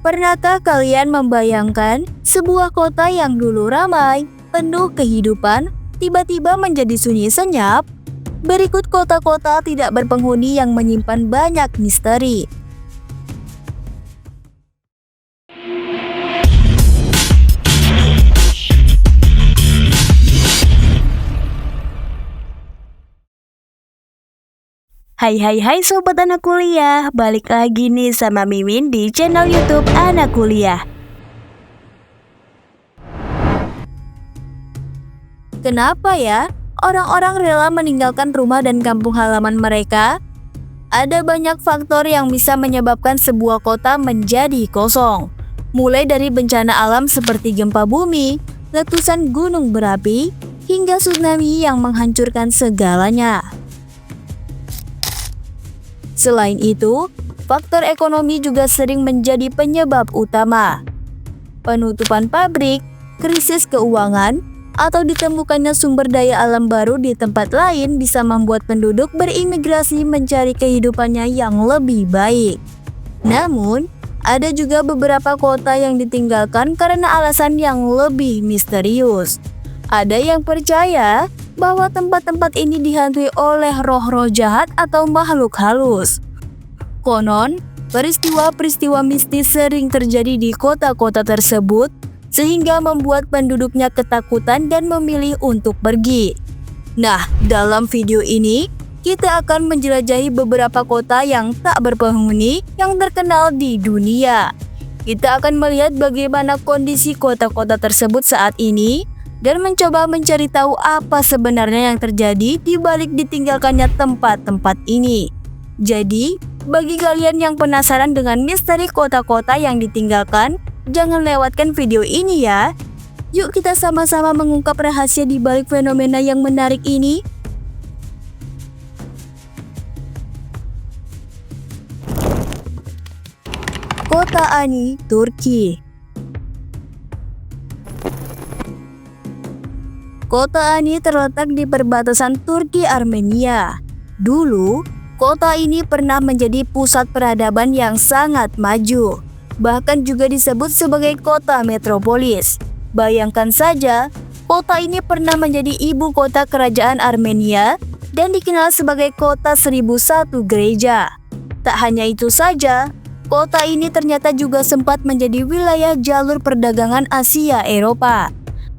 Pernahkah kalian membayangkan sebuah kota yang dulu ramai, penuh kehidupan, tiba-tiba menjadi sunyi senyap? Berikut kota-kota tidak berpenghuni yang menyimpan banyak misteri. Hai sobat anak kuliah, balik lagi nih sama Mimin di channel YouTube Anak Kuliah. Kenapa ya orang-orang rela meninggalkan rumah dan kampung halaman mereka? Ada banyak faktor yang bisa menyebabkan sebuah kota menjadi kosong. Mulai dari bencana alam seperti gempa bumi, letusan gunung berapi, hingga tsunami yang menghancurkan segalanya. Selain itu, faktor ekonomi juga sering menjadi penyebab utama. Penutupan pabrik, krisis keuangan, atau ditemukannya sumber daya alam baru di tempat lain bisa membuat penduduk berimigrasi mencari kehidupannya yang lebih baik. Namun, ada juga beberapa kota yang ditinggalkan karena alasan yang lebih misterius. Ada yang percaya bahwa tempat-tempat ini dihantui oleh roh-roh jahat atau makhluk halus. Konon, peristiwa-peristiwa mistis sering terjadi di kota-kota tersebut, sehingga membuat penduduknya ketakutan dan memilih untuk pergi. Nah, dalam video ini, kita akan menjelajahi beberapa kota yang tak berpenghuni yang terkenal di dunia. Kita akan melihat bagaimana kondisi kota-kota tersebut saat ini, dan mencoba mencari tahu apa sebenarnya yang terjadi di balik ditinggalkannya tempat-tempat ini. Jadi, bagi kalian yang penasaran dengan misteri kota-kota yang ditinggalkan, jangan lewatkan video ini ya. Yuk kita sama-sama mengungkap rahasia di balik fenomena yang menarik ini. Kota Ani, Turki. Kota Ani terletak di perbatasan Turki-Armenia. Dulu, kota ini pernah menjadi pusat peradaban yang sangat maju. Bahkan juga disebut sebagai kota metropolis. Bayangkan saja, kota ini pernah menjadi ibu kota kerajaan Armenia dan dikenal sebagai kota 1001 gereja. Tak hanya itu saja, kota ini ternyata juga sempat menjadi wilayah jalur perdagangan Asia Eropa.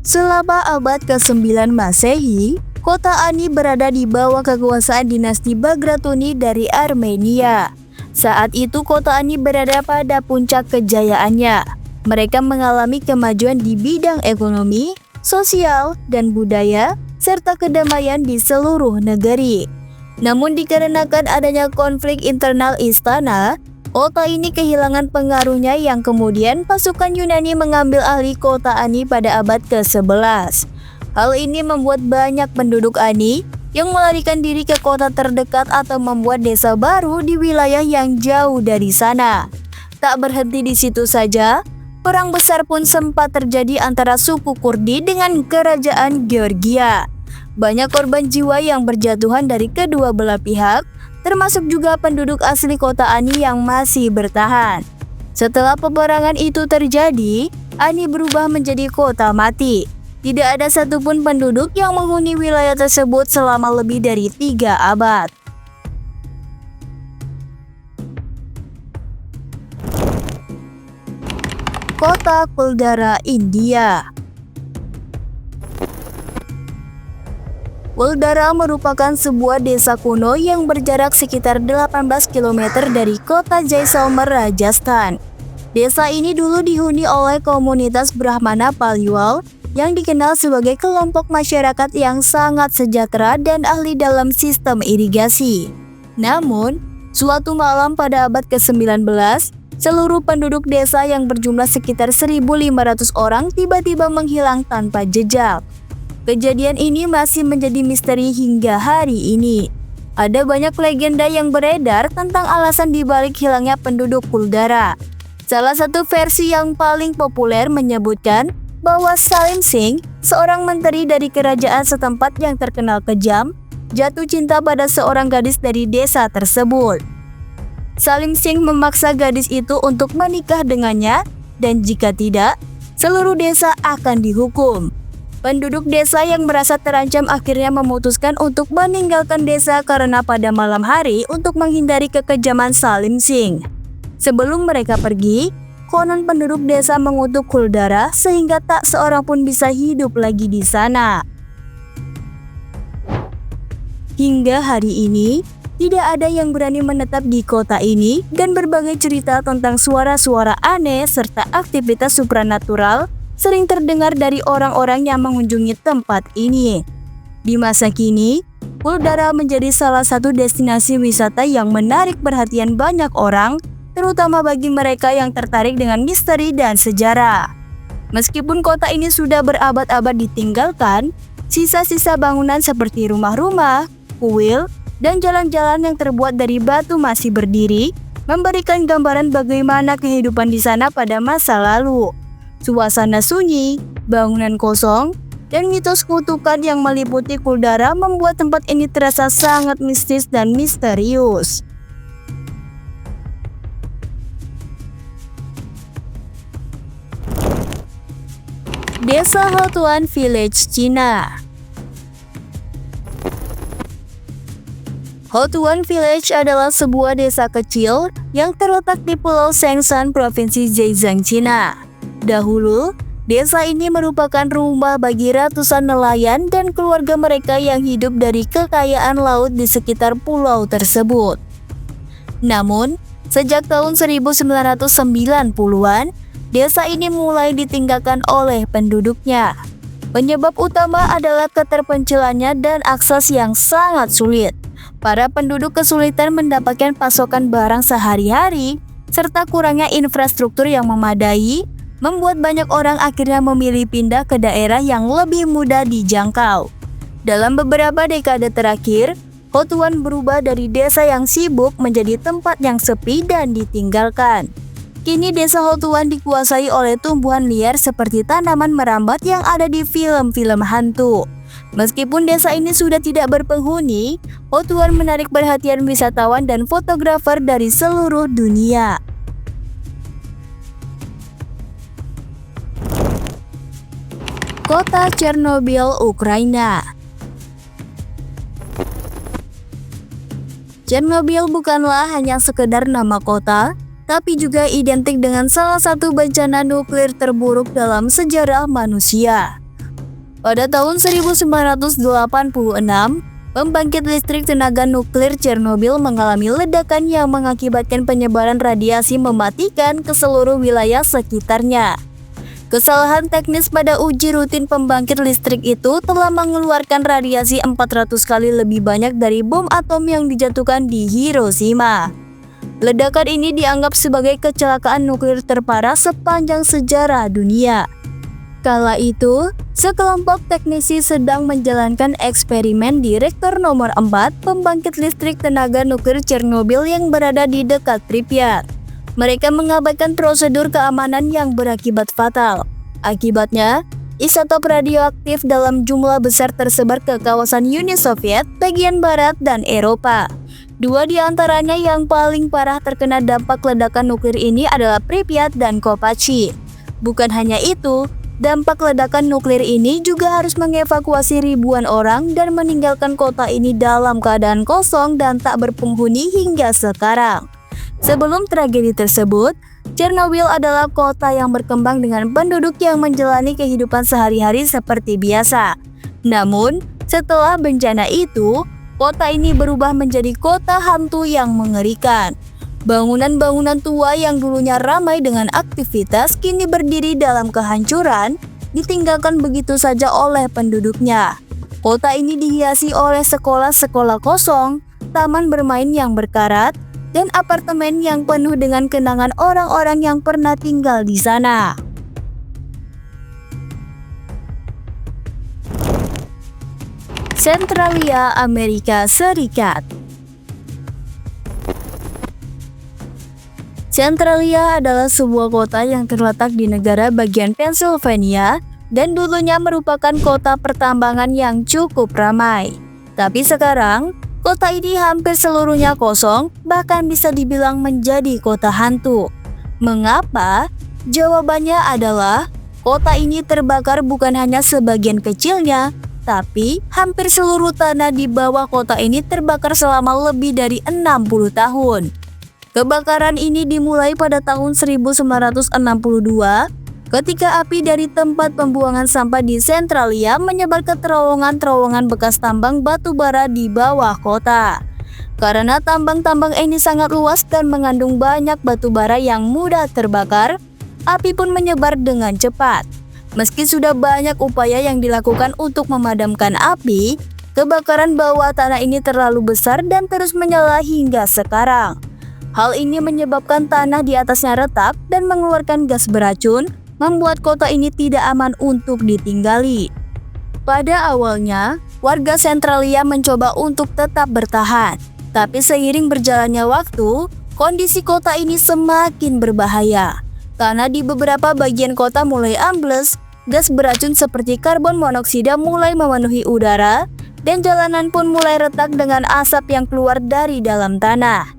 Selama abad ke-9 Masehi, kota Ani berada di bawah kekuasaan dinasti Bagratuni dari Armenia. Saat itu kota Ani berada pada puncak kejayaannya. Mereka mengalami kemajuan di bidang ekonomi, sosial, dan budaya, serta kedamaian di seluruh negeri. Namun dikarenakan adanya konflik internal istana, kota ini kehilangan pengaruhnya yang kemudian pasukan Yunani mengambil alih kota Ani pada abad ke-11. Hal ini membuat banyak penduduk Ani yang melarikan diri ke kota terdekat atau membuat desa baru di wilayah yang jauh dari sana. Tak berhenti di situ saja, perang besar pun sempat terjadi antara suku Kurdi dengan kerajaan Georgia. Banyak korban jiwa yang berjatuhan dari kedua belah pihak, termasuk juga penduduk asli kota Ani yang masih bertahan. Setelah peperangan itu terjadi, Ani berubah menjadi kota mati. Tidak ada satupun penduduk yang menghuni wilayah tersebut selama lebih dari 3 abad. Kota Kuldara, India. Kuldara merupakan sebuah desa kuno yang berjarak sekitar 18 km dari kota Jaisalmer, Rajasthan. Desa ini dulu dihuni oleh komunitas Brahmana Paliwal yang dikenal sebagai kelompok masyarakat yang sangat sejahtera dan ahli dalam sistem irigasi. Namun, suatu malam pada abad ke-19, seluruh penduduk desa yang berjumlah sekitar 1.500 orang tiba-tiba menghilang tanpa jejak. Kejadian ini masih menjadi misteri hingga hari ini. Ada banyak legenda yang beredar tentang alasan dibalik hilangnya penduduk Kuldara. Salah satu versi yang paling populer menyebutkan bahwa Salim Singh, seorang menteri dari kerajaan setempat yang terkenal kejam, jatuh cinta pada seorang gadis dari desa tersebut. Salim Singh memaksa gadis itu untuk menikah dengannya, dan jika tidak, seluruh desa akan dihukum. Penduduk desa yang merasa terancam akhirnya memutuskan untuk meninggalkan desa karena pada malam hari untuk menghindari kekejaman Salim Singh. Sebelum mereka pergi, konon penduduk desa mengutuk Kuldara sehingga tak seorang pun bisa hidup lagi di sana. Hingga hari ini, tidak ada yang berani menetap di kota ini dan berbagai cerita tentang suara-suara aneh serta aktivitas supranatural sering terdengar dari orang-orang yang mengunjungi tempat ini. Di masa kini, Kuldara menjadi salah satu destinasi wisata yang menarik perhatian banyak orang, terutama bagi mereka yang tertarik dengan misteri dan sejarah. Meskipun kota ini sudah berabad-abad ditinggalkan, sisa-sisa bangunan seperti rumah-rumah, kuil, dan jalan-jalan yang terbuat dari batu masih berdiri, memberikan gambaran bagaimana kehidupan di sana pada masa lalu. Suasana sunyi, bangunan kosong, dan mitos kutukan yang meliputi Kuldara membuat tempat ini terasa sangat mistis dan misterius. Desa Hotuan Village, Cina. Hotuan Village adalah sebuah desa kecil yang terletak di Pulau Shengshan, Provinsi Zhejiang, Cina. Dahulu, desa ini merupakan rumah bagi ratusan nelayan dan keluarga mereka yang hidup dari kekayaan laut di sekitar pulau tersebut. Namun, sejak tahun 1990-an, desa ini mulai ditinggalkan oleh penduduknya. Penyebab utama adalah keterpencilannya dan akses yang sangat sulit. Para penduduk kesulitan mendapatkan pasokan barang sehari-hari, serta kurangnya infrastruktur yang memadai, membuat banyak orang akhirnya memilih pindah ke daerah yang lebih mudah dijangkau. Dalam beberapa dekade terakhir, Hotuan berubah dari desa yang sibuk menjadi tempat yang sepi dan ditinggalkan. Kini desa Hotuan dikuasai oleh tumbuhan liar seperti tanaman merambat yang ada di film-film hantu. Meskipun desa ini sudah tidak berpenghuni, Hotuan menarik perhatian wisatawan dan fotografer dari seluruh dunia. Kota Chernobyl, Ukraina. Chernobyl bukanlah hanya sekedar nama kota, tapi juga identik dengan salah satu bencana nuklir terburuk dalam sejarah manusia. Pada tahun 1986, pembangkit listrik tenaga nuklir Chernobyl mengalami ledakan yang mengakibatkan penyebaran radiasi mematikan ke seluruh wilayah sekitarnya. Kesalahan teknis pada uji rutin pembangkit listrik itu telah mengeluarkan radiasi 400 kali lebih banyak dari bom atom yang dijatuhkan di Hiroshima. Ledakan ini dianggap sebagai kecelakaan nuklir terparah sepanjang sejarah dunia. Kala itu, sekelompok teknisi sedang menjalankan eksperimen di reaktor nomor 4 pembangkit listrik tenaga nuklir Chernobyl yang berada di dekat Pripyat. Mereka mengabaikan prosedur keamanan yang berakibat fatal. Akibatnya, isotop radioaktif dalam jumlah besar tersebar ke kawasan Uni Soviet, bagian barat, dan Eropa. Dua di antaranya yang paling parah terkena dampak ledakan nuklir ini adalah Pripyat dan Kopachi. Bukan hanya itu, dampak ledakan nuklir ini juga harus mengevakuasi ribuan orang dan meninggalkan kota ini dalam keadaan kosong dan tak berpenghuni hingga sekarang. Sebelum tragedi tersebut, Chernobyl adalah kota yang berkembang dengan penduduk yang menjalani kehidupan sehari-hari seperti biasa. Namun, setelah bencana itu, kota ini berubah menjadi kota hantu yang mengerikan. Bangunan-bangunan tua yang dulunya ramai dengan aktivitas kini berdiri dalam kehancuran, ditinggalkan begitu saja oleh penduduknya. Kota ini dihiasi oleh sekolah-sekolah kosong, taman bermain yang berkarat, dan apartemen yang penuh dengan kenangan orang-orang yang pernah tinggal di sana. Centralia, Amerika Serikat. Centralia adalah sebuah kota yang terletak di negara bagian Pennsylvania dan dulunya merupakan kota pertambangan yang cukup ramai. Tapi sekarang, Kota ini hampir seluruhnya kosong, bahkan bisa dibilang menjadi kota hantu. Mengapa? Jawabannya adalah kota ini terbakar bukan hanya sebagian kecilnya, tapi hampir seluruh tanah di bawah kota ini terbakar selama lebih dari 60 tahun. Kebakaran ini dimulai pada tahun 1962 ketika api dari tempat pembuangan sampah di Centralia menyebar ke terowongan-terowongan bekas tambang batu bara di bawah kota. Karena tambang-tambang ini sangat luas dan mengandung banyak batu bara yang mudah terbakar, api pun menyebar dengan cepat. Meski sudah banyak upaya yang dilakukan untuk memadamkan api, kebakaran bawah tanah ini terlalu besar dan terus menyala hingga sekarang. Hal ini menyebabkan tanah di atasnya retak dan mengeluarkan gas beracun, membuat kota ini tidak aman untuk ditinggali. Pada awalnya, warga Centralia mencoba untuk tetap bertahan, tapi seiring berjalannya waktu, kondisi kota ini semakin berbahaya. Karena di beberapa bagian kota mulai ambles, gas beracun seperti karbon monoksida mulai memenuhi udara, dan jalanan pun mulai retak dengan asap yang keluar dari dalam tanah.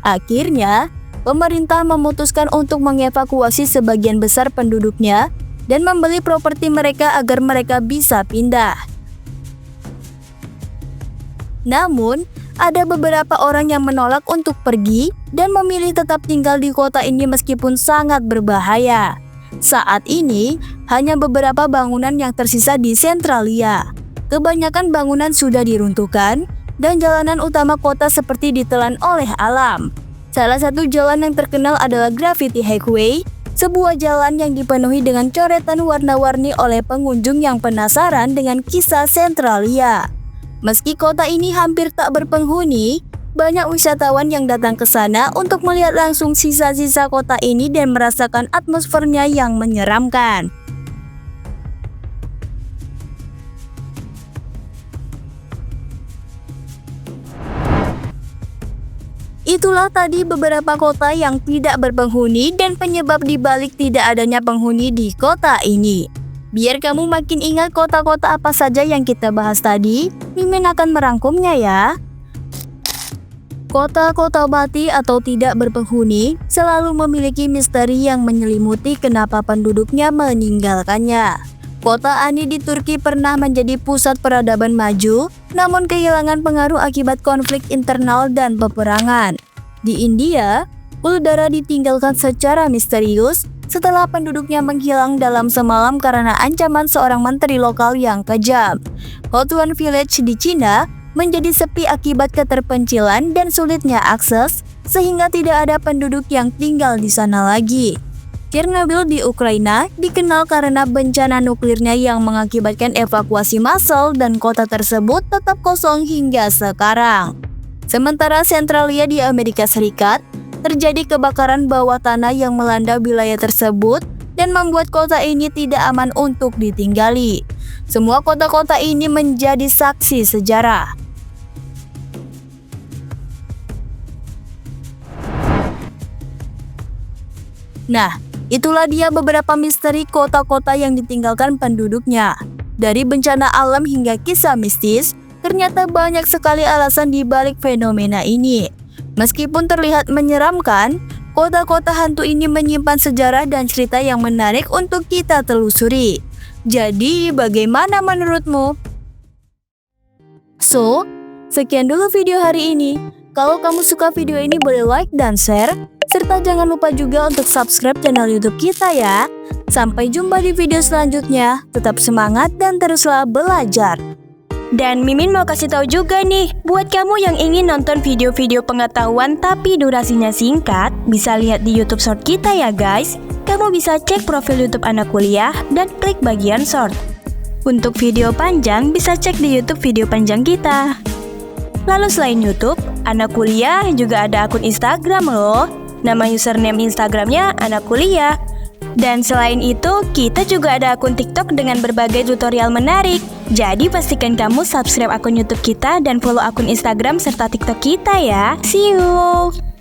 Akhirnya, pemerintah memutuskan untuk mengevakuasi sebagian besar penduduknya dan membeli properti mereka agar mereka bisa pindah. Namun, ada beberapa orang yang menolak untuk pergi dan memilih tetap tinggal di kota ini meskipun sangat berbahaya. Saat ini, hanya beberapa bangunan yang tersisa di Centralia. Kebanyakan bangunan sudah diruntuhkan dan jalanan utama kota seperti ditelan oleh alam. Salah satu jalan yang terkenal adalah Graffiti Highway, sebuah jalan yang dipenuhi dengan coretan warna-warni oleh pengunjung yang penasaran dengan kisah Centralia. Meski kota ini hampir tak berpenghuni, banyak wisatawan yang datang ke sana untuk melihat langsung sisa-sisa kota ini dan merasakan atmosfernya yang menyeramkan. Itulah tadi beberapa kota yang tidak berpenghuni dan penyebab dibalik tidak adanya penghuni di kota ini. Biar kamu makin ingat kota-kota apa saja yang kita bahas tadi, Mimin akan merangkumnya ya. Kota-kota mati atau tidak berpenghuni selalu memiliki misteri yang menyelimuti kenapa penduduknya meninggalkannya. Kota Ani di Turki pernah menjadi pusat peradaban maju, namun kehilangan pengaruh akibat konflik internal dan peperangan. Di India, Uldara ditinggalkan secara misterius setelah penduduknya menghilang dalam semalam karena ancaman seorang menteri lokal yang kejam. Hotuan Village di Cina menjadi sepi akibat keterpencilan dan sulitnya akses, sehingga tidak ada penduduk yang tinggal di sana lagi. Chernobyl di Ukraina dikenal karena bencana nuklirnya yang mengakibatkan evakuasi massal dan kota tersebut tetap kosong hingga sekarang. Sementara Centralia di Amerika Serikat, terjadi kebakaran bawah tanah yang melanda wilayah tersebut dan membuat kota ini tidak aman untuk ditinggali. Semua kota-kota ini menjadi saksi sejarah. Nah, itulah dia beberapa misteri kota-kota yang ditinggalkan penduduknya. Dari bencana alam hingga kisah mistis, ternyata banyak sekali alasan di balik fenomena ini. Meskipun terlihat menyeramkan, kota-kota hantu ini menyimpan sejarah dan cerita yang menarik untuk kita telusuri. Jadi, bagaimana menurutmu? So, sekian dulu video hari ini. Kalau kamu suka video ini boleh like dan share, serta jangan lupa juga untuk subscribe channel YouTube kita ya. Sampai jumpa di video selanjutnya. Tetap semangat dan teruslah belajar. Dan Mimin mau kasih tahu juga nih, buat kamu yang ingin nonton video-video pengetahuan tapi durasinya singkat, bisa lihat di YouTube Short kita ya guys. Kamu bisa cek profil YouTube Anak Kuliah dan klik bagian Short. Untuk video panjang, bisa cek di YouTube video panjang kita. Lalu selain YouTube, Anak Kuliah juga ada akun Instagram loh. Nama username Instagramnya Anak Kuliah. Dan selain itu, kita juga ada akun TikTok dengan berbagai tutorial menarik. Jadi pastikan kamu subscribe akun YouTube kita dan follow akun Instagram serta TikTok kita ya. See you!